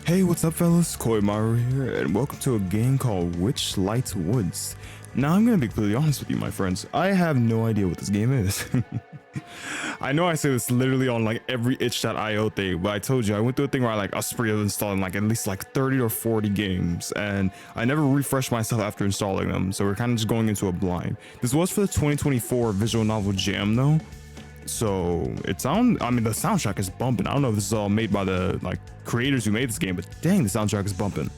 Hey, what's up fellas? Koi Maru here, and welcome to a game called Witchlight Woods. Now, I'm gonna be completely honest with you, my friends. I have no idea what this game is. I know I say this literally on like every itch.io thing, but I told you, I went through a thing where I spree of installing like at least like 30 or 40 games, and I never refreshed myself after installing them, so we're kind of just going into a blind. This was for the 2024 visual novel Jam though. So the soundtrack is bumping. I don't know if this is all made by the creators who made this game, but dang, the soundtrack is bumping.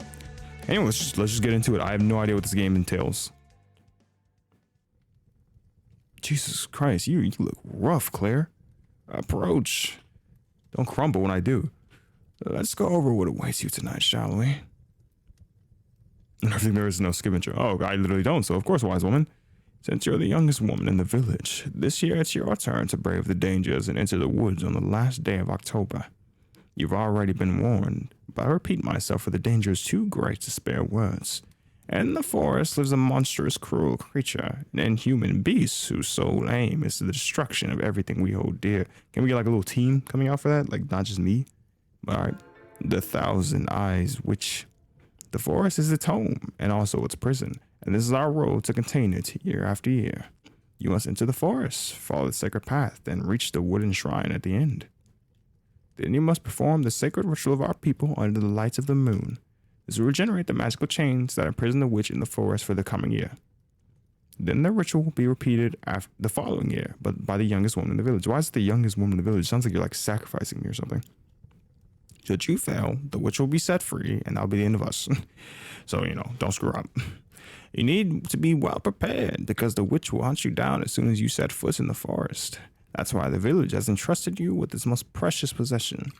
Anyway, let's just get into it. I have no idea what this game entails. Jesus Christ, you look rough, Claire. Approach. Don't crumble when I do. Let's go over what awaits you tonight, shall we? And I think there is no scavenger. Oh, I literally don't, so of course, wise woman. Since you're the youngest woman in the village, this year it's your turn to brave the dangers and enter the woods on the last day of October. You've already been warned, but I repeat myself, for the danger is too great to spare words. In the forest lives a monstrous, cruel creature, an inhuman beast whose sole aim is the destruction of everything we hold dear. Can we get like a little team coming out for that? Like, not just me? Alright. The Thousand Eyes Witch. The forest is its home, and also its prison. And this is our role to contain it year after year. You must enter the forest, follow the sacred path, and reach the wooden shrine at the end. Then you must perform the sacred ritual of our people under the lights of the moon. This will regenerate the magical chains that imprison the witch in the forest for the coming year. Then the ritual will be repeated after the following year, but by the youngest woman in the village. Why is it the youngest woman in the village? Sounds like you're like sacrificing me or something. Should you fail, the witch will be set free, and that'll be the end of us. So, don't screw up. You need to be well prepared, because the witch will hunt you down as soon as you set foot in the forest. That's why the village has entrusted you with its most precious possession.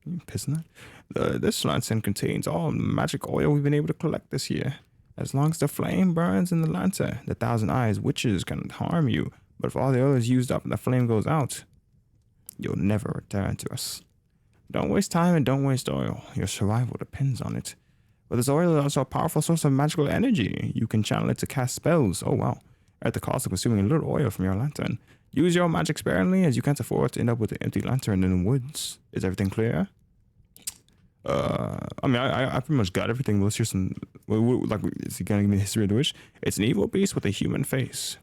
You pissing that? This lantern contains all the magic oil we've been able to collect this year. As long as the flame burns in the lantern, the Thousand Eyes witches can harm you, but if all the oil is used up and the flame goes out, you'll never return to us. Don't waste time and don't waste oil. Your survival depends on it. But this oil is also a powerful source of magical energy. You can channel it to cast spells. Oh wow. At the cost of consuming a little oil from your lantern. Use your magic sparingly, as you can't afford to end up with an empty lantern in the woods. Is everything clear? I pretty much got everything. Let's hear some. Is he gonna give me the history of the witch? It's an evil beast with a human face.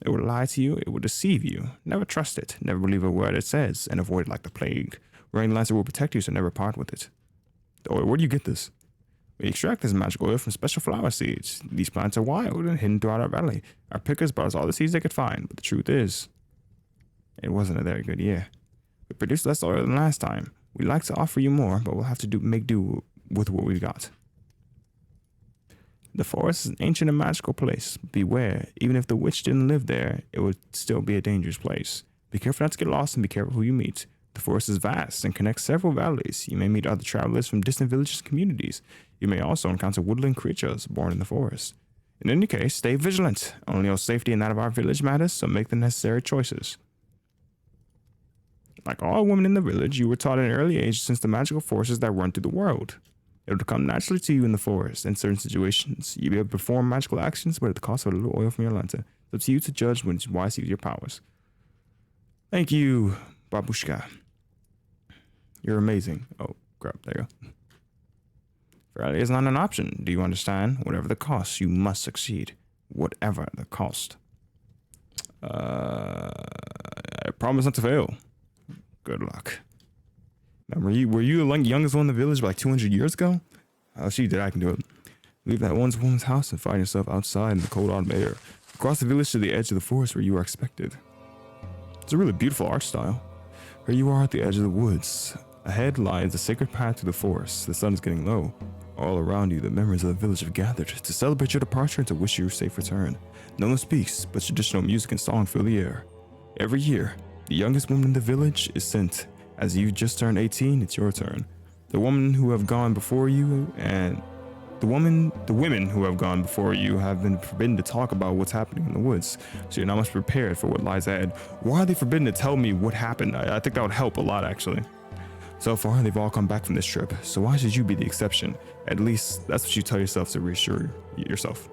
It will lie to you. It will deceive you. Never trust it. Never believe a word it says, and avoid it like the plague. Wearing the lantern will protect you, so never part with it. The oil. Where do you get this? We extract this magic oil from special flower seeds. These plants are wild and hidden throughout our valley. Our pickers brought us all the seeds they could find, but the truth is, it wasn't a very good year. We produced less oil than last time. We'd like to offer you more, but we'll have to make do with what we've got. The forest is an ancient and magical place. Beware, even if the witch didn't live there, it would still be a dangerous place. Be careful not to get lost and be careful who you meet. The forest is vast and connects several valleys. You may meet other travelers from distant villages and communities. You may also encounter woodland creatures born in the forest. In any case, stay vigilant. Only your safety and that of our village matters, so make the necessary choices. Like all women in the village, you were taught at an early age since the magical forces that run through the world. It will come naturally to you in the forest. In certain situations, you'll be able to perform magical actions, but at the cost of a little oil from your lantern. It's up to you to judge when it's wise to use your powers. Thank you, Babushka. You're amazing. Oh, crap, there you go. Failure is not an option. Do you understand? Whatever the cost, you must succeed. Whatever the cost. I promise not to fail. Good luck. Now, were you the youngest one in the village like 200 years ago? Oh, she did. I can do it. Leave that woman's house and find yourself outside in the cold autumn air. Across the village to the edge of the forest where you are expected. It's a really beautiful art style. Here you are at the edge of the woods. Ahead lies the sacred path to the forest. The sun is getting low. All around you, the members of the village have gathered to celebrate your departure and to wish you a safe return. No one speaks, but traditional music and song fill the air. Every year, the youngest woman in the village is sent. As you just turned 18, it's your turn. The women who have gone before you the women who have gone before you have been forbidden to talk about what's happening in the woods, so you're not much prepared for what lies ahead. Why are they forbidden to tell me what happened? I think that would help a lot, actually. So far, they've all come back from this trip, so why should you be the exception? At least, that's what you tell yourself to reassure yourself.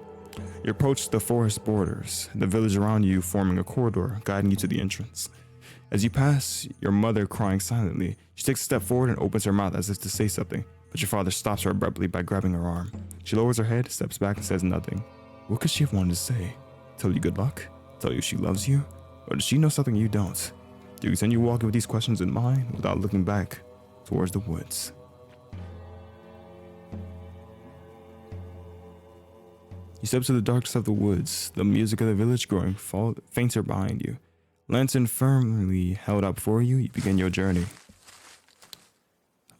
You approach the forest borders, the village around you forming a corridor, guiding you to the entrance. As you pass, your mother crying silently. She takes a step forward and opens her mouth as if to say something, but your father stops her abruptly by grabbing her arm. She lowers her head, steps back, and says nothing. What could she have wanted to say? Tell you good luck? Tell you she loves you? Or does she know something you don't? Do you continue walking with these questions in mind without looking back towards the woods? You step to the darkness of the woods, the music of the village growing fainter behind you. Lantern firmly held out before you, you begin your journey.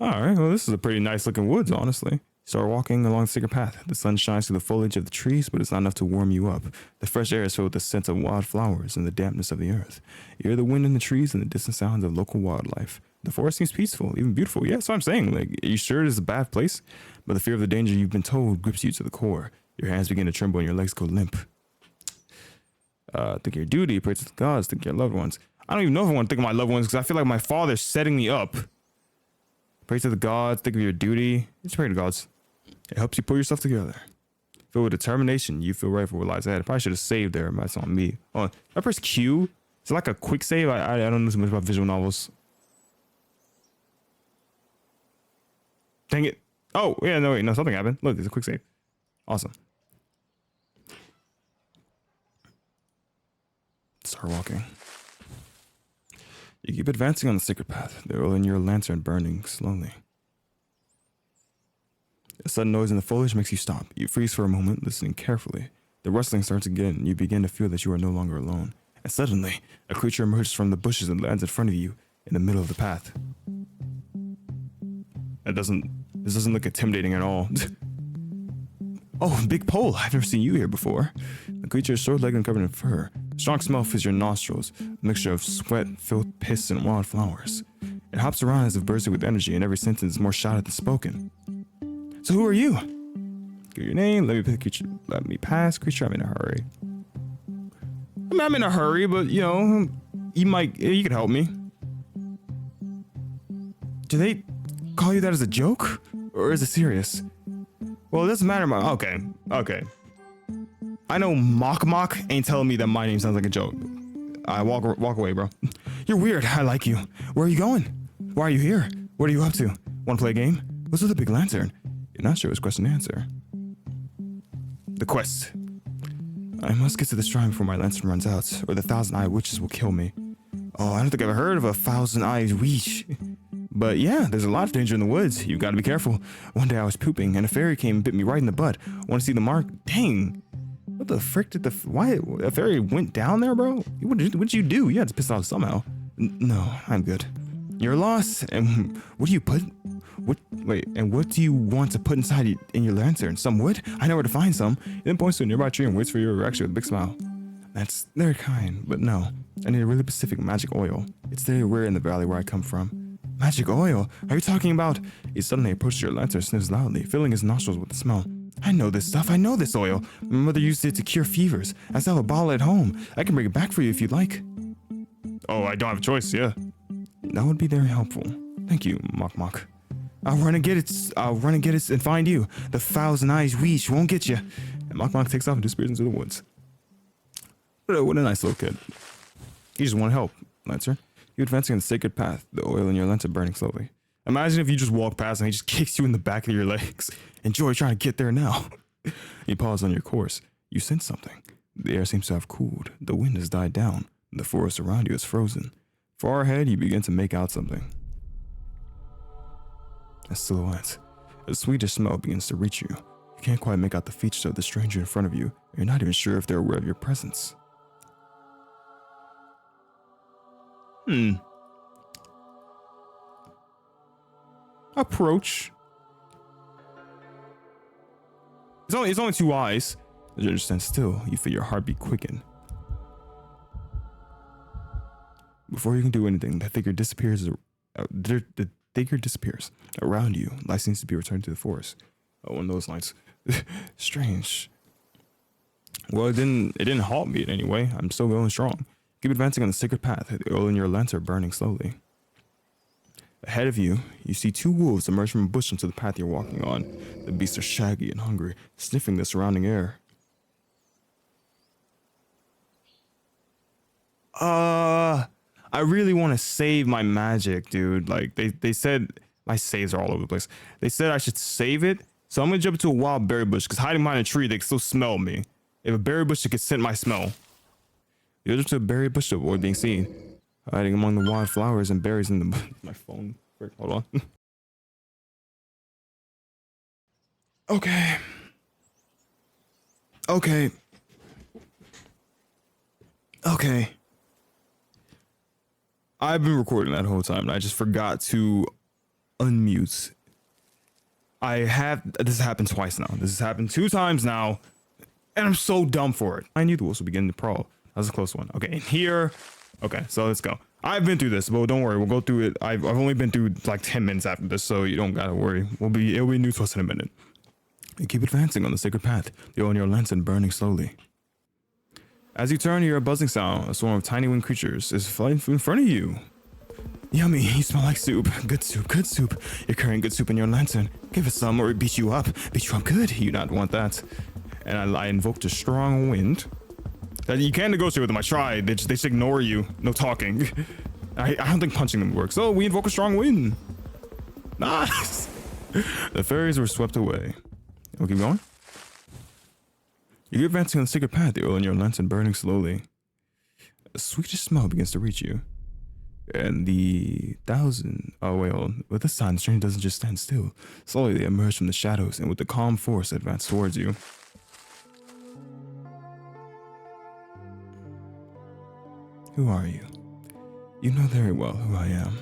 Alright, well this is a pretty nice looking woods, honestly. You start walking along the sacred path. The sun shines through the foliage of the trees, but it's not enough to warm you up. The fresh air is filled with the scent of wild flowers and the dampness of the earth. You hear the wind in the trees and the distant sounds of local wildlife. The forest seems peaceful, even beautiful. Yeah, that's what I'm saying. Like, are you sure it is a bad place? But the fear of the danger you've been told grips you to the core. Your hands begin to tremble and your legs go limp. Think of your duty, pray to the gods, think of your loved ones. I don't even know if I want to think of my loved ones because I feel like my father's setting me up. Pray to the gods, think of your duty. Just pray to gods. It helps you pull yourself together. Filled with determination, you feel ready for what lies ahead. I probably should have saved there, but that's on me. Oh, I press Q. Is it like a quick save? I don't know so much about visual novels. Dang it. Oh, yeah, no, wait, no, something happened. Look, there's a quick save. Awesome. Start walking. You keep advancing on the sacred path, the oil in your lantern burning slowly. A sudden noise in the foliage makes you stop. You freeze for a moment, listening carefully. The rustling starts again, and you begin to feel that you are no longer alone. And suddenly, a creature emerges from the bushes and lands in front of you, in the middle of the path. This doesn't look intimidating at all. Oh, big pole! I've never seen you here before. The creature is short-legged and covered in fur. Strong smell fills your nostrils, a mixture of sweat, filth, piss, and wildflowers. It hops around as if bursting with energy, and every sentence is more shouted than spoken. So who are you? Give your name. Let me pass. Creature, I'm in a hurry. I mean, I'm in a hurry, but you know, you could help me. Do they call you that as a joke, or is it serious? Well, it doesn't matter. Okay. I know Moch ain't telling me that my name sounds like a joke. I walk away, bro. You're weird. I like you. Where are you going? Why are you here? What are you up to? Want to play a game? What's with the big lantern? You're not sure it's question and answer. The quest. I must get to the shrine before my lantern runs out, or the 1,000-eyed witches will kill me. Oh, I don't think I've ever heard of a 1,000-eyed witch. But yeah, there's a lot of danger in the woods. You've got to be careful. One day I was pooping, and a fairy came and bit me right in the butt. Want to see the mark? Dang. What the frick did why a fairy went down there, bro? What did you do? You had to piss off somehow. No, I'm good. You're lost, and what do you put? And what do you want to put inside in your lantern? Some wood? I know where to find some. He then points to a nearby tree and waits for your reaction with a big smile. That's their kind, but no. I need a really specific magic oil. It's very rare in the valley where I come from. Magic oil? Are you talking about? He suddenly approaches your lantern and sniffs loudly, filling his nostrils with the smell. I know this stuff. I know this oil. My mother used it to cure fevers. I still have a bottle at home. I can bring it back for you if you'd like. Oh, I don't have a choice, yeah. That would be very helpful. Thank you, Moch. I'll run and get it and find you. The 1,000-eyed witch won't get you. And Moch takes off and disappears into the woods. What a nice little kid. He just wanted help, Lancer. You're advancing on the sacred path, the oil in your lantern burning slowly. Imagine if you just walk past and he just kicks you in the back of your legs. Enjoy trying to get there now. You pause on your course. You sense something. The air seems to have cooled. The wind has died down. The forest around you is frozen. Far ahead, you begin to make out something. A silhouette. A sweetish smell begins to reach you. You can't quite make out the features of the stranger in front of you. You're not even sure if they're aware of your presence. Approach. It's only 2 eyes. As you stand still, you feel your heartbeat quicken. Before you can do anything, the figure disappears. The figure disappears. Around you, life seems to be returned to the forest. Oh, one of those lines. Strange. Well, it didn't halt me in any way. I'm still going strong. Keep advancing on the sacred path. The oil in your lantern burning slowly. Ahead of you, you see 2 wolves emerge from a bush into the path you're walking on. The beasts are shaggy and hungry, sniffing the surrounding air. I really want to save my magic, dude. Like they said my saves are all over the place. They said I should save it. So I'm gonna jump into a wild berry bush because hiding behind a tree, they can still smell me. If a berry bush, it can scent my smell. You jump to a berry bush to avoid being seen. Hiding among the wild flowers and berries in the my phone. Hold on. Okay. Okay. Okay. I've been recording that whole time and I just forgot to unmute. This has happened twice now. This has happened 2 times now. And I'm so dumb for it. I knew the wolves would begin to crawl. That was a close one. Okay, in here. Okay, so let's go. I've been through this, but don't worry, we'll go through it. I've only been through like 10 minutes after this, so you don't gotta worry. It'll be new to us in a minute. You keep advancing on the sacred path, the oil in your lantern burning slowly. As you turn, you hear a buzzing sound. A swarm of tiny winged creatures is flying in front of you. Yummy, you smell like soup. Good soup, good soup. You're carrying good soup in your lantern. Give us some or it beat you up. Beat you up good. You not want that. And I invoked a strong wind. You can't negotiate with them. I tried. They just ignore you. No talking. I don't think punching them works. So we invoke a strong wind. Nice. The fairies were swept away. We'll keep going. You're advancing on the sacred path, the oil in your lantern burning slowly. A sweetish smell begins to reach you. And with this time, the stranger doesn't just stand still. Slowly they emerge from the shadows and with the calm force advance towards you. Who are you? You know very well who I am.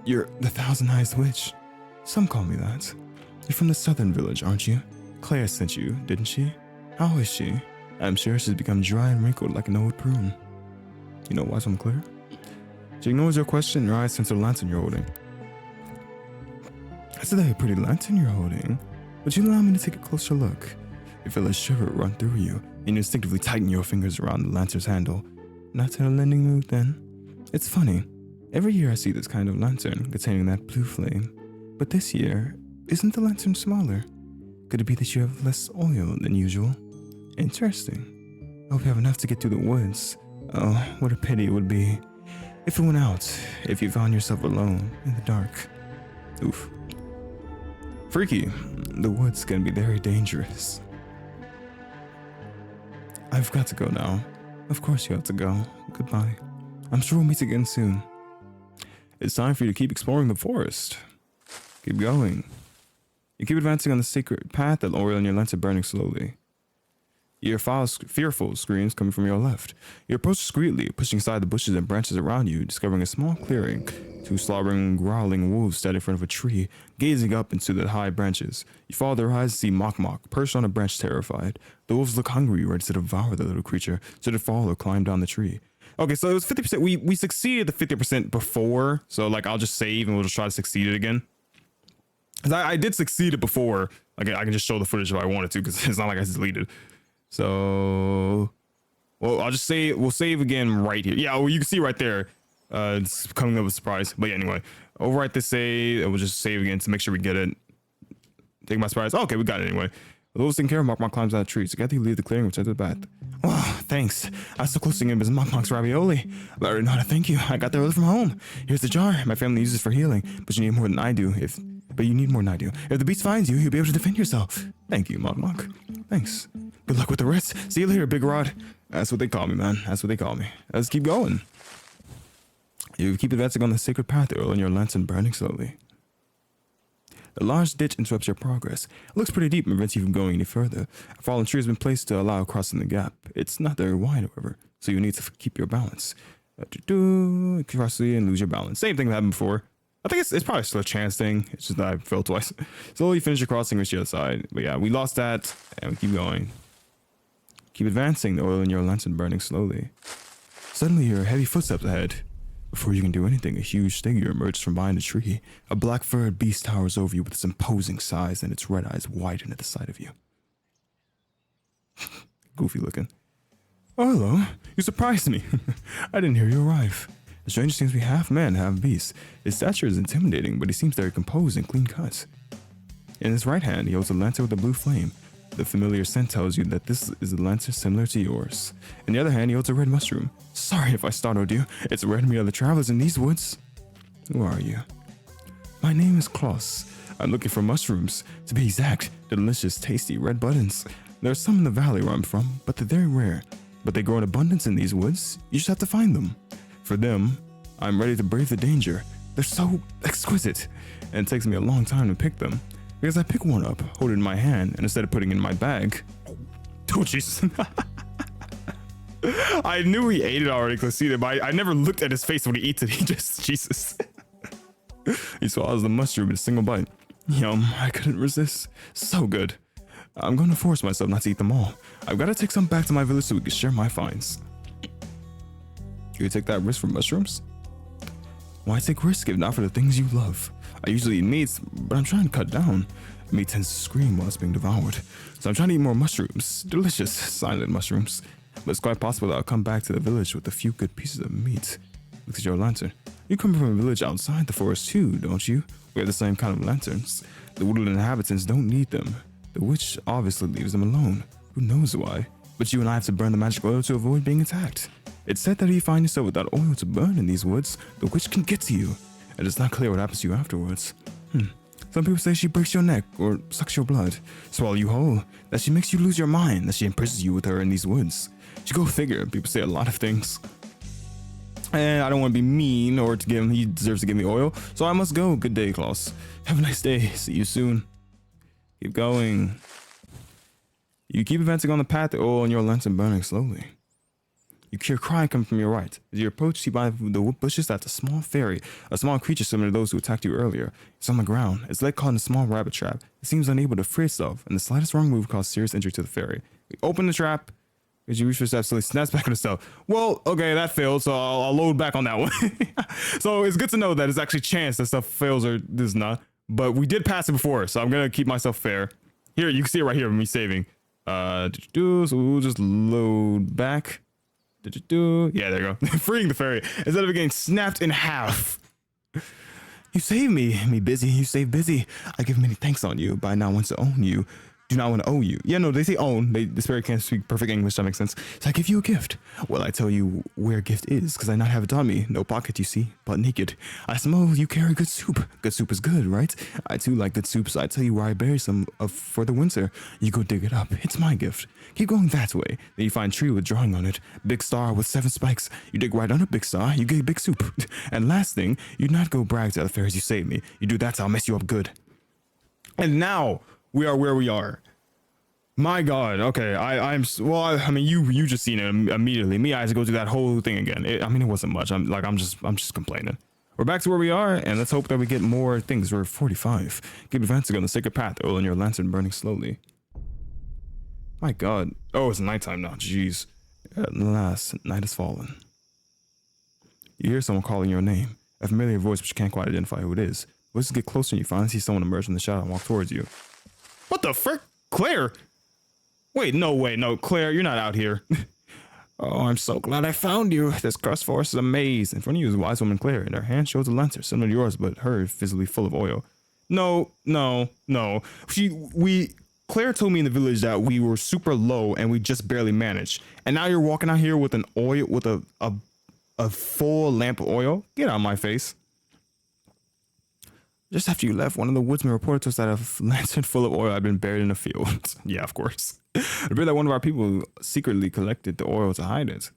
You're the Thousand-Eyed Witch. Some call me that. You're from the southern village, aren't you? Claire sent you, didn't she? How is she? I'm sure she's become dry and wrinkled like an old prune. You know why I'm Claire? She ignores your question and her eyes sense the lantern you're holding. That's a pretty lantern you're holding. Would you allow me to take a closer look? You feel a shiver run through you, and you instinctively tighten your fingers around the lantern's handle. Not in a lending mood, then? It's funny. Every year I see this kind of lantern containing that blue flame. But this year, isn't the lantern smaller? Could it be that you have less oil than usual? Interesting. I hope you have enough to get through the woods. Oh, what a pity it would be if it went out, if you found yourself alone in the dark. Oof. Freaky. The woods can be very dangerous. I've got to go now. Of course you have to go. Goodbye. I'm sure we'll meet again soon. It's time for you to keep exploring the forest. Keep going. You keep advancing on the sacred path that oil in your lantern burning slowly. You hear fearful screams coming from your left. You approach discreetly, pushing aside the bushes and branches around you, discovering a small clearing. 2 slobbering, growling wolves stand in front of a tree, gazing up into the high branches. You follow their eyes and see Moch perched on a branch, terrified. The wolves look hungry, ready to devour the little creature, so they fall or climb down the tree. Okay, so it was 50%. We succeeded the 50% before, so like I'll just save and we'll just try to succeed it again. Cause I did succeed it before. Like I can just show the footage if I wanted to, because it's not like I deleted. So, well, I'll just say we'll save again right here. Yeah, well, you can see right there. It's coming up with a surprise. But yeah, anyway, overwrite this save, and we'll just save again to make sure we get it. Take my surprise. Okay, we got it anyway. Those taking care of Moch climbs out of trees. Together you leave the clearing and return to the bath. Oh, thanks. I was so close to getting his Moch's ravioli. But I already know how to thank you. I got that early from home. Here's the jar. My family uses it for healing, but you need more than I do. But you need more than I do. If the beast finds you, you'll be able to defend yourself. Thank you, Moch. Thanks. Good luck with the rest. See you later, Big Rod. That's what they call me, man. That's what they call me. Let's keep going. You keep advancing on the sacred path, oil in your lantern burning slowly. A large ditch interrupts your progress. It looks pretty deep and prevents you from going any further. A fallen tree has been placed to allow crossing the gap. It's not very wide, however, so you need to keep your balance. Cross and lose your balance. Same thing that happened before. I think it's probably still a chance thing. It's just that I fell twice. Slowly finish your crossing, reach the other side. But yeah, we lost that, and we keep going. Keep advancing, the oil in your lantern burning slowly. Suddenly you hear heavy footsteps ahead. Before you can do anything, a huge figure emerges from behind a tree. A black-furred beast towers over you with its imposing size, and its red eyes widen at the sight of you. Goofy looking. Oh, hello. You surprised me. I didn't hear you arrive. The stranger seems to be half man, half beast. His stature is intimidating, but he seems very composed and clean cut. In his right hand, he holds a lantern with a blue flame. The familiar scent tells you that this is a lantern similar to yours. On the other hand, he holds a red mushroom. Sorry if I startled you. It's rare to meet other travelers in these woods. Who are you? My name is Claus. I'm looking for mushrooms. To be exact, delicious, tasty red buttons. There are some in the valley where I'm from, but they're very rare. But they grow in abundance in these woods. You just have to find them. For them, I'm ready to brave the danger. They're so exquisite, and it takes me a long time to pick them. Because I pick one up, hold it in my hand, and instead of putting it in my bag... Oh, Jesus. I knew he ate it already because I see it, but I never looked at his face when he eats it. He just... Jesus. He swallows the mushroom in a single bite. Yum, I couldn't resist. So good. I'm going to force myself not to eat them all. I've got to take some back to my village so we can share my finds. You take that risk for mushrooms? Why take risk if not for the things you love? I usually eat meats, but I'm trying to cut down. Meat tends to scream while it's being devoured. So I'm trying to eat more mushrooms. Delicious, silent mushrooms. But it's quite possible that I'll come back to the village with a few good pieces of meat. Look at your lantern. You come from a village outside the forest too, don't you? We have the same kind of lanterns. The woodland inhabitants don't need them. The witch obviously leaves them alone. Who knows why? But you and I have to burn the magic oil to avoid being attacked. It's said that if you find yourself without oil to burn in these woods, the witch can get to you. And it's not clear what happens to you afterwards. Some people say she breaks your neck or sucks your blood, swallow you whole, that she makes you lose your mind, that she imprisons you with her in these woods. You go figure, people say a lot of things. And I don't want to be mean or to give him, he deserves to give me oil, so I must go. Good day, Claus. Have a nice day. See you soon. Keep going. You keep advancing on the path, the oil in your lantern burning slowly. You hear crying coming from your right. As you approach, see by the bushes that's a small fairy, a small creature similar to those who attacked you earlier. It's on the ground, its leg caught in a small rabbit trap. It seems unable to free itself, and the slightest wrong move caused serious injury to the fairy. You open the trap. As you reach for the steps, so he snaps back on itself. Well, okay, that failed, so I'll load back on that one. So it's good to know that it's actually chance that stuff fails or does not. But we did pass it before, so I'm gonna keep myself fair. Here, you can see it right here with me saving. So we'll just load back. Yeah, there you go. Freeing the fairy instead of it getting snapped in half. You saved me. Me busy. You saved busy. I give many thanks on you, but I now want to own you. Do not want to owe you. Yeah, no, they say own. This fairy can't speak perfect English. That makes sense. So I give you a gift. Well, I tell you where a gift is, because I not have it on me. No pocket, you see, but naked. I smell you carry good soup. Good soup is good, right? I too like good soup, so I tell you where I bury some of for the winter. You go dig it up. It's my gift. Keep going that way. Then you find a tree with drawing on it. Big star with 7 spikes. You dig right under big star. You get big soup. And last thing, you not go brag to other fairies you saved me. You do that, so I'll mess you up good. And now we are where we are. My God. Okay. I mean, you just seen it immediately. Me, I had to go through that whole thing again. It wasn't much. I'm just complaining. We're back to where we are, and let's hope that we get more things. We're 45. Keep advancing on the sacred path, oil in your lantern burning slowly. My God. Oh, it's nighttime now. Jeez. At last, night has fallen. You hear someone calling your name. A familiar voice, but you can't quite identify who it is. Voices get closer, and you finally see someone emerge from the shadow and walk towards you. What the frick? Claire? Wait, no way. No, Claire, you're not out here. Oh, I'm so glad I found you. This cursed forest is a maze. In front of you is a wise woman, Claire, and her hand shows a lantern similar to yours, but hers visibly full of oil. No. Claire told me in the village that we were super low and we just barely managed. And now you're walking out here with an oil, with a full lamp of oil? Get out of my face. Just after you left, one of the woodsmen reported to us that a lantern full of oil had been buried in a field. Yeah, of course. It appeared that one of our people secretly collected the oil to hide it.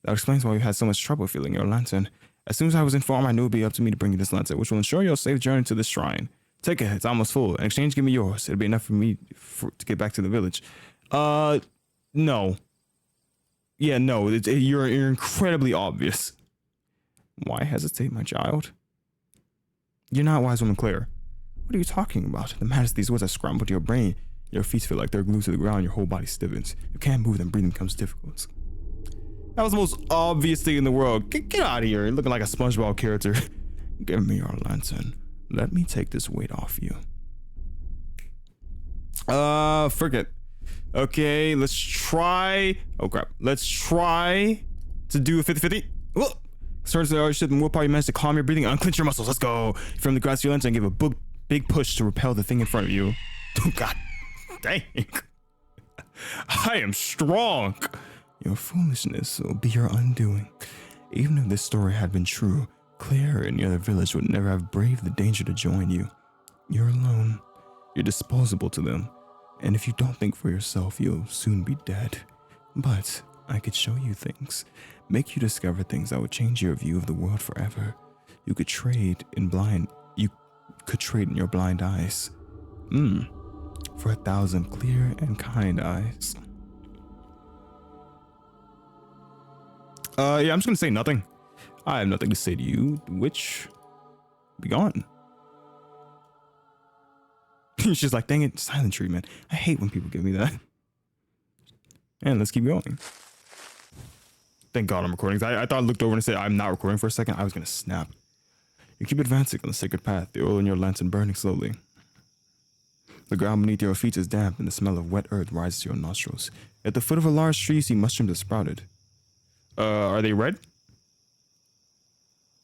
That explains why you had so much trouble filling your lantern. As soon as I was informed, I knew it would be up to me to bring you this lantern, which will ensure your safe journey to the shrine. Take it, it's almost full. In exchange, give me yours. It'll be enough for me to get back to the village. No. Yeah, no, you're incredibly obvious. Why hesitate, my child? You're not wise woman Claire. What are you talking about? The madness of these words have scrambled your brain. Your feet feel like they're glued to the ground. Your whole body stiffens. You can't move, then breathing becomes difficult. That was the most obvious thing in the world. Get out of here. You're looking like a SpongeBob character. Give me your lantern. Let me take this weight off you. Forget. Okay, let's try. Oh crap. Let's try to do a 50-50. Whoa. Turn to the other ship and willpower, you manage to calm your breathing and unclench your muscles. Let's go. From the grass to your lantern and give a big push to repel the thing in front of you. Oh, God dang. I am strong. Your foolishness will be your undoing. Even if this story had been true, Claire and the other village would never have braved the danger to join you. You're alone. You're disposable to them. And if you don't think for yourself, you'll soon be dead. But I could show you things, make you discover things that would change your view of the world forever. You could trade in your blind eyes. For 1,000 clear and kind eyes. Yeah, I'm just gonna say nothing. I have nothing to say to you, witch. Be gone. She's like, dang it, silent treatment. I hate when people give me that. And let's keep going. Thank God I'm recording. I thought I looked over and said I'm not recording for a second. I was gonna snap. You keep advancing on the sacred path, the oil in your lantern burning slowly. The ground beneath your feet is damp and the smell of wet earth rises to your nostrils. At the foot of a large tree, you see mushrooms that sprouted. Are they red?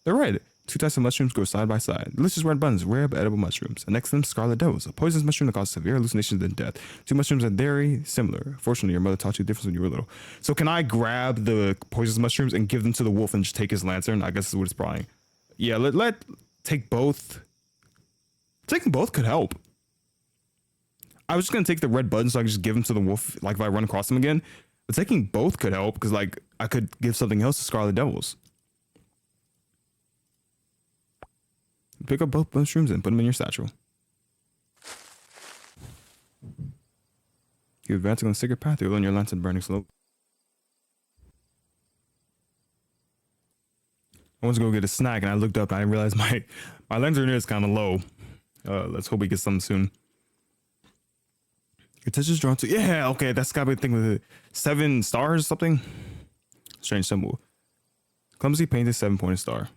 They're red. 2 types of mushrooms grow side by side. Delicious red buns, rare but edible mushrooms. And next to them, scarlet devils, a poisonous mushroom that causes severe hallucinations and death. 2 mushrooms are very similar. Fortunately, your mother taught you the difference when you were little. So can I grab the poisonous mushrooms and give them to the wolf and just take his lantern? I guess that's what it's probably. Yeah, let take both. Taking both could help. I was just gonna take the red buttons so I could just give them to the wolf, like if I run across them again. But taking both could help because, like, I could give something else to Scarlet Devils. Pick up both mushrooms and put them in your satchel. You're advancing on the sacred path. You'll learn your lantern burning slow. I went to go get a snack and I looked up and I realized my lantern is kind of low. Let's hope we get something soon. Your touch is drawn to, yeah, okay, that's gotta be the thing with it. 7 stars or something. Strange symbol. Clumsy painted 7-pointed star.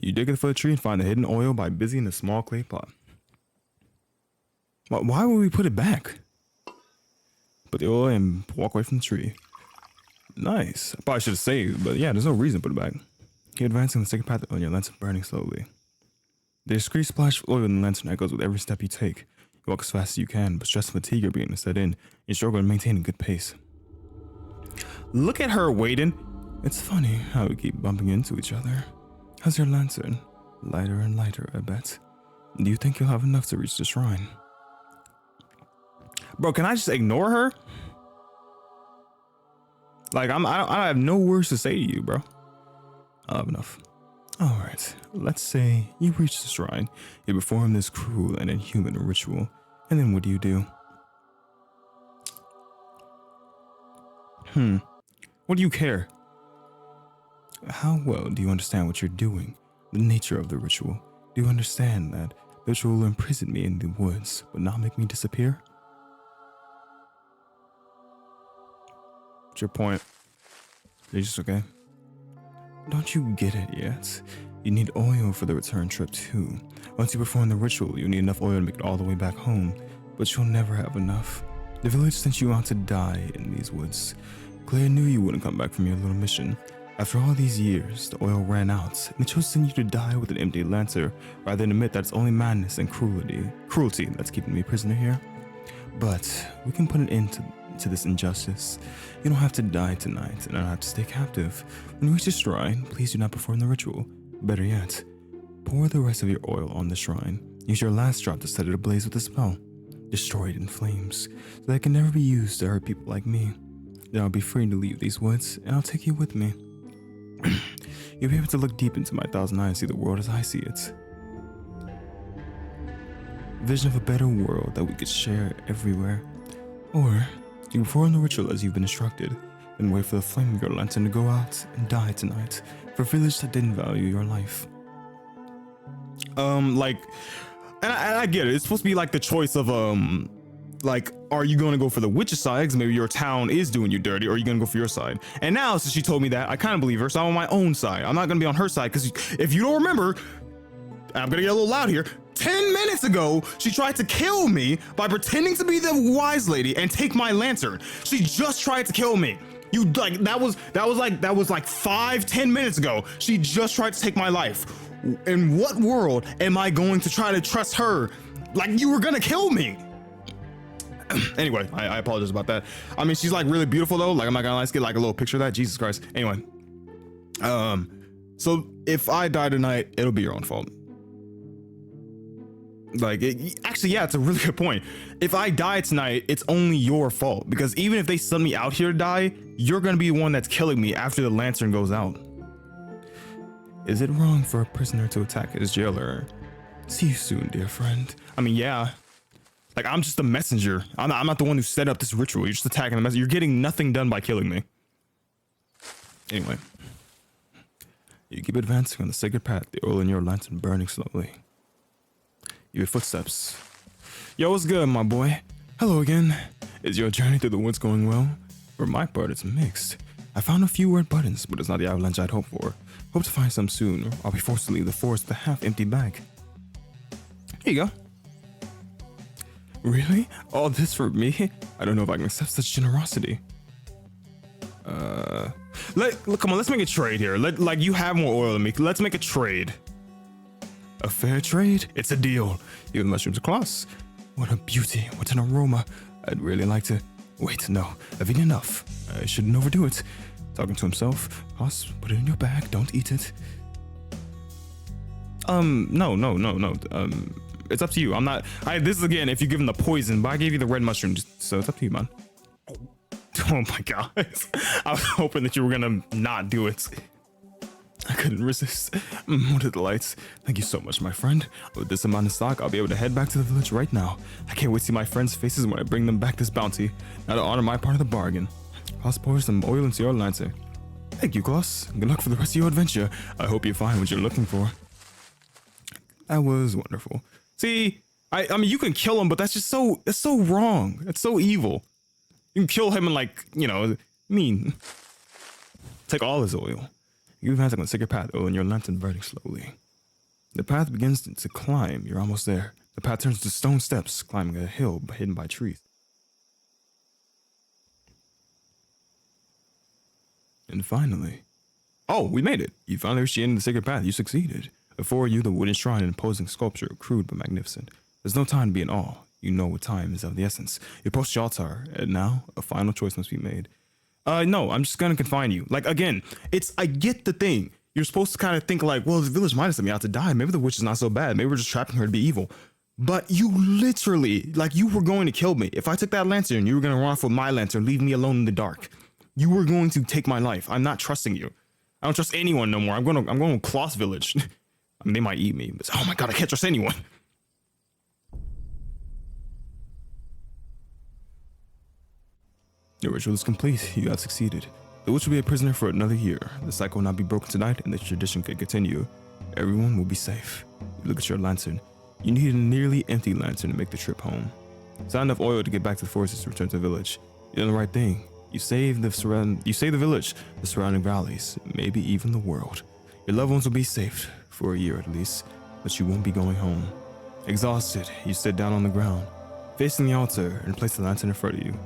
You dig at the foot of the tree and find the hidden oil by busy in a small clay pot. Why would we put it back? Put the oil and walk away from the tree. Nice. I probably should have saved, but yeah, there's no reason to put it back. You're advancing the second path on your lantern burning slowly. The discreet splash of oil in the lantern echoes with every step you take. You walk as fast as you can, but stress and fatigue are beginning to set in. You struggle to maintain a good pace. Look at her waiting. It's funny how we keep bumping into each other. How's your lantern? Lighter and lighter, I bet. Do you think you'll have enough to reach the shrine? Bro, can I just ignore her? Like, I have no words to say to you, bro. I'll have enough. Alright, let's say you reach the shrine. You perform this cruel and inhuman ritual. And then what do? What do you care? How well do you understand what you're doing? The nature of the ritual? Do you understand that the ritual will imprison me in the woods, but not make me disappear? What's your point? You're just okay? Don't you get it yet? You need oil for the return trip too. Once you perform the ritual, you need enough oil to make it all the way back home, but you'll never have enough. The village sent you out to die in these woods. Claire knew you wouldn't come back from your little mission. After all these years, the oil ran out, and they chose to send you to die with an empty lantern, rather than admit that it's only madness and cruelty that's keeping me prisoner here. But we can put an end to this injustice. You don't have to die tonight, and I don't have to stay captive. When you reach the shrine, please do not perform the ritual. Better yet, pour the rest of your oil on the shrine. Use your last drop to set it ablaze with a spell. Destroy it in flames, so that it can never be used to hurt people like me. Then I'll be free to leave these woods, and I'll take you with me. You'll be able to look deep into my 1,000 eyes and see the world as I see it. Vision of a better world that we could share everywhere. Or you can perform the ritual as you've been instructed, then wait for the flame of your lantern to go out and die tonight for a village that didn't value your life. And I get it. It's supposed to be like the choice of like, are you going to go for the witch's side because maybe your town is doing you dirty, or are you going to go for your side? And now, since she told me that, I kind of believe her, so I'm on my own side. I'm not going to be on her side, because if you don't remember, I'm going to get a little loud here, 10 minutes ago, she tried to kill me by pretending to be the wise lady and take my lantern. She just tried to kill me. You like, that was like 5-10 minutes ago. She just tried to take my life. In what world am I going to try to trust her? Like, you were going to kill me. Anyway, I apologize about that. I mean, she's like really beautiful though. Like, I'm not gonna lie, let's get like a little picture of that. Jesus Christ. Anyway, so if I die tonight, it'll be your own fault. Like, actually, yeah, it's a really good point. If I die tonight, it's only your fault, because even if they send me out here to die, you're gonna be the one that's killing me after the lantern goes out. Is it wrong for a prisoner to attack his jailer? See you soon, dear friend. I mean, yeah. Like, I'm just a messenger. I'm not the one who set up this ritual. You're just attacking the messenger. You're getting nothing done by killing me. Anyway. You keep advancing on the sacred path, the oil in your lantern burning slowly. You hear footsteps. Yo, what's good, my boy? Hello again. Is your journey through the woods going well? For my part, it's mixed. I found a few red buttons, but it's not the avalanche I'd hoped for. Hope to find some soon, or I'll be forced to leave the forest with a half-empty bag. Here you go. Really? All this for me? I don't know if I can accept such generosity. Look, come on, let's make a trade here. Like, you have more oil than me. Let's make a trade. A fair trade? It's a deal. You have mushrooms of Claus. What a beauty. What an aroma. I'd really like to... Wait, no. I've eaten enough. I shouldn't overdo it. Talking to himself. Claus, put it in your bag. Don't eat it. No. It's up to you. I'm not... This is, again, if you give him the poison, but I gave you the red mushrooms, so it's up to you, man. Oh my god. I was hoping that you were gonna not do it. I couldn't resist. What a delight. Thank you so much, my friend. With this amount of stock, I'll be able to head back to the village right now. I can't wait to see my friends' faces when I bring them back this bounty. Now to honor my part of the bargain. Claus pours some oil into your lantern. Thank you, Claus. Good luck for the rest of your adventure. I hope you find what you're looking for. That was wonderful. See, I mean, you can kill him, but that's so wrong. That's so evil. You can kill him and, like, you know, take all his oil. You advance on the sacred path, oil in your lantern burning slowly. The path begins to climb. You're almost there. The path turns to stone steps, climbing a hill hidden by trees. And finally... Oh, we made it! You finally reached the end of the sacred path. You succeeded. Before you, the wooden shrine and imposing sculpture, crude but magnificent. There's no time to be in awe. You know what time is of the essence. You approach the altar, and now a final choice must be made. No, I'm just gonna confine you. Like, again, I get the thing. You're supposed to kind of think like, well, the village might have sent me out to die. Maybe the witch is not so bad. Maybe we're just trapping her to be evil. But you literally, like, you were going to kill me. If I took that lantern, you were gonna run off with my lantern, leave me alone in the dark. You were going to take my life. I'm not trusting you. I don't trust anyone no more. I'm going to Claus village. I mean, they might eat me, but oh my god, I can't trust anyone. Your ritual is complete. You have succeeded. The witch will be a prisoner for another year. The cycle will not be broken tonight, and the tradition can continue. Everyone will be safe. You look at your lantern. You need a nearly empty lantern to make the trip home. It's not enough oil to get back to the forest to return to the village. You're doing the right thing. You save the village, the surrounding valleys, maybe even the world. Your loved ones will be safe, for a year at least, but you won't be going home. Exhausted, you sit down on the ground, facing the altar, and place the lantern in front of you.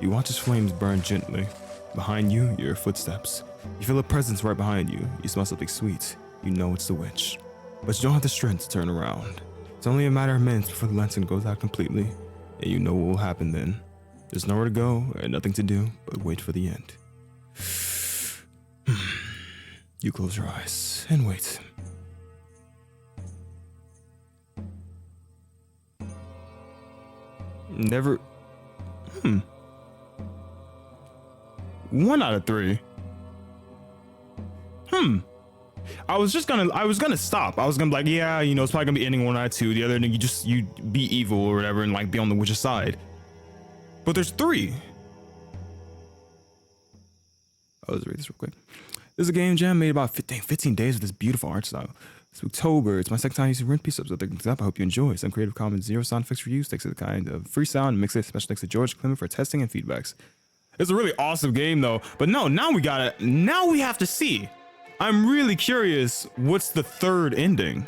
You watch its flames burn gently. Behind you, your footsteps. You feel a presence right behind you. You smell something sweet. You know it's the witch. But you don't have the strength to turn around. It's only a matter of minutes before the lantern goes out completely, and you know what will happen then. There's nowhere to go and nothing to do but wait for the end. You close your eyes and wait. Never... 1 out of 3. I was gonna stop. I was gonna be like, yeah, you know, it's probably gonna be ending 1 out of 2. The other thing, you be evil or whatever and like be on the witch's side. But there's 3. Let's read this real quick. This is a game jam made about 15 days with this beautiful art style. It's October. It's my second time using Rent Piece Ups. I hope you enjoy. Some Creative Commons 0 sound effects for use. Thanks to the kind of free sound mix it. Special thanks to George Clement for testing and feedbacks. It's a really awesome game though. But no, now we have to see. I'm really curious what's the third ending.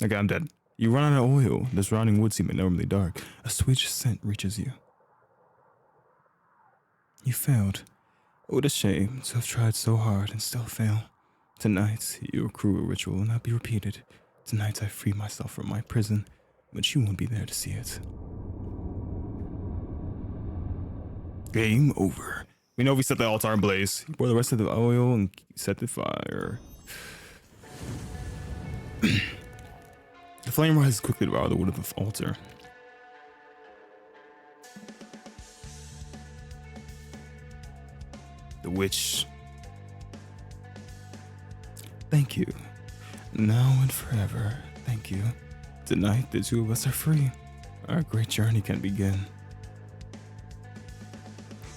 Okay, I'm dead. You run out of oil. The surrounding woods seem enormously dark. A sweet scent reaches you. You failed. What a shame to have tried so hard and still fail. Tonight, your cruel ritual will not be repeated. Tonight I free myself from my prison. but you won't be there to see it. Game over. We know we set the altar ablaze. You pour the rest of the oil and set the fire. The flame rises quickly to devour the wood of the altar. The witch. Thank you. Now and forever. Thank you. Tonight, the two of us are free. Our great journey can begin.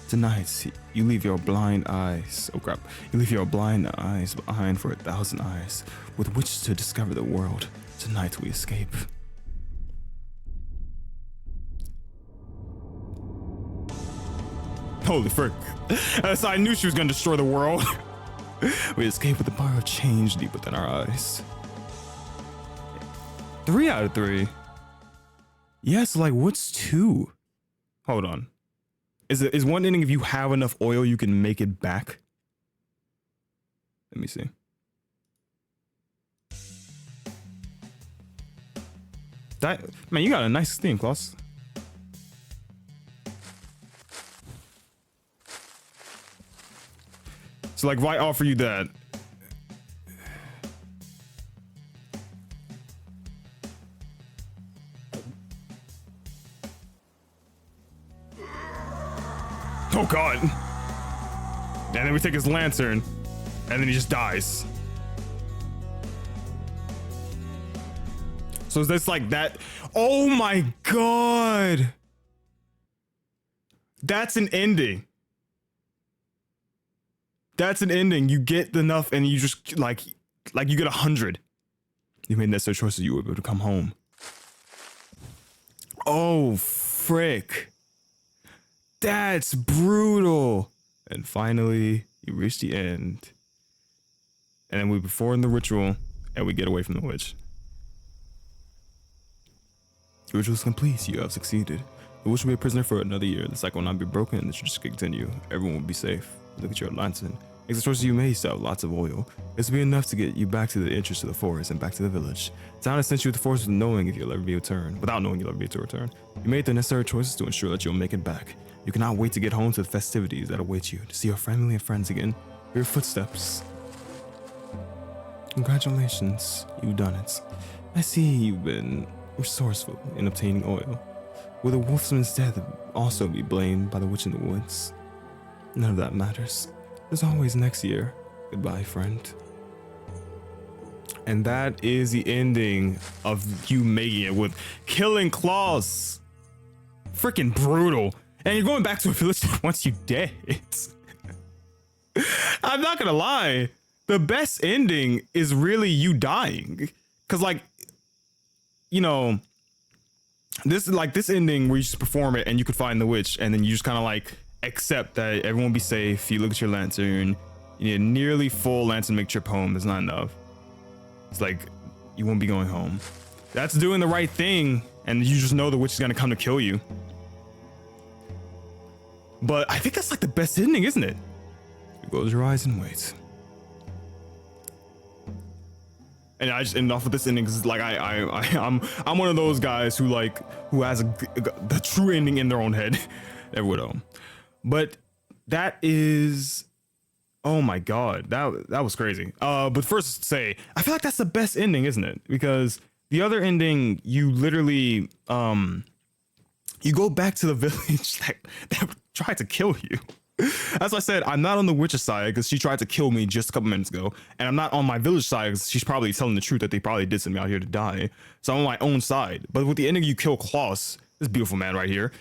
Tonight, you leave your blind eyes. Oh crap. You leave your blind eyes behind for 1,000 eyes with which to discover the world. Tonight we escape. Holy frick. I knew she was gonna destroy the world. We escape with the power of change deep within our eyes. 3 out of 3. Yes, like what's 2? Hold on. Is one ending if you have enough oil you can make it back? Let me see. That man, you got a nice theme, Claus. So like if I offer you that. Oh god. And then we take his lantern and then he just dies. So is this like that? Oh my god. That's an ending. That's an ending. You get enough and you just like you get 100. You made necessary choices, you were able to come home. Oh frick. That's brutal. And finally, you reach the end. And then we perform the ritual and we get away from the witch. The ritual is complete. You have succeeded. The witch will be a prisoner for another year. The cycle will not be broken and the tradition will continue. Everyone will be safe. Look at your lantern. Makes the choices you made, still have lots of oil. This will be enough to get you back to the entrance to the forest and back to the village. Town has sent you to the forest without knowing you'll ever be able to return. You made the necessary choices to ensure that you'll make it back. You cannot wait to get home to the festivities that await you, to see your family and friends again, your footsteps. Congratulations, you've done it. I see you've been resourceful in obtaining oil. Will the wolfman's death also be blamed by the witch in the woods? None of that matters. There's always next year. Goodbye, friend. And that is the ending of you making it with killing Claus. Freaking brutal. And you're going back to a village once you dead. I'm not gonna lie. The best ending is really you dying. Cause like, you know, this ending where you just perform it and you could find the witch and then you just kind of like accept that everyone will be safe. You look at your lantern, you need a nearly full lantern to make trip home. That's not enough. It's like, you won't be going home. That's doing the right thing. And you just know the witch is gonna come to kill you. But I think that's like the best ending, isn't it? You close your eyes and wait. And I just end off with this ending because like I'm one of those guys who has the true ending in their own head. Everyone know. But that is, oh my god, that was crazy. But first say, I feel like that's the best ending, isn't it? Because the other ending, you literally you go back to the village that tried to kill you. As I said, I'm not on the witch's side because she tried to kill me just a couple minutes ago. And I'm not on my village side because she's probably telling the truth that they probably did send me out here to die. So I'm on my own side. But with the ending, you kill Claus, this beautiful man right here.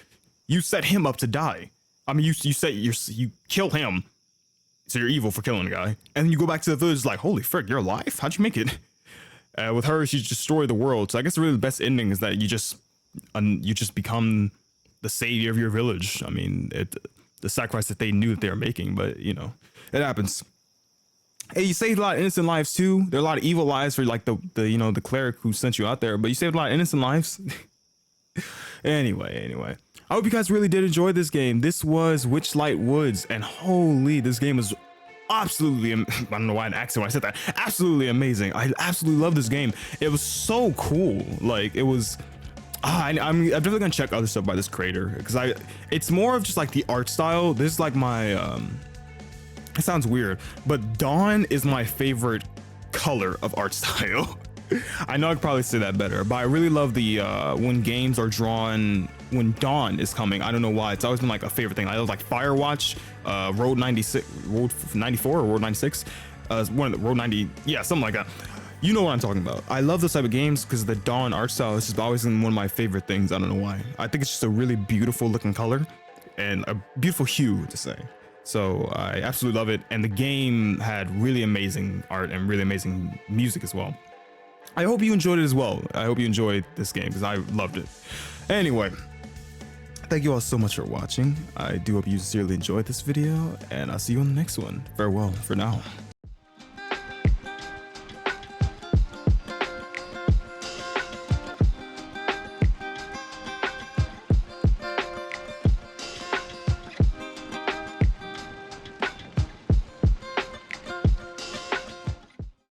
You set him up to die. I mean, you kill him. So you're evil for killing a guy. And then you go back to the village like, holy frick, you're alive? How'd you make it? With her, she destroyed the world. So I guess really the best ending is that you just become the savior of your village. I mean, the sacrifice that they knew that they were making, but you know, it happens. Hey, you saved a lot of innocent lives too. There are a lot of evil lives for like the cleric who sent you out there, but you saved a lot of innocent lives. Anyway, I hope you guys really did enjoy this game. This was Witchlight Woods, and holy, this game is absolutely, I don't know why I accent when I said that, absolutely amazing. I absolutely love this game. It was so cool. Like, it was I'm definitely gonna check other stuff by this creator because it's more of just like the art style. This is like my it sounds weird, but dawn is my favorite color of art style. I know I could probably say that better, but I really love the when games are drawn when dawn is coming. I don't know why. It's always been like a favorite thing. I love like Firewatch, Road 96, Road 94 or Road 96, one of the Road 90, yeah, something like that. You know what I'm talking about. I love this type of games because the dawn art style is just always been one of my favorite things. I don't know why. I think it's just a really beautiful looking color and a beautiful hue to say. So I absolutely love it. And the game had really amazing art and really amazing music as well. I hope you enjoyed it as well. I hope you enjoyed this game because I loved it. Anyway, thank you all so much for watching. I do hope you sincerely enjoyed this video and I'll see you on the next one. Farewell for now.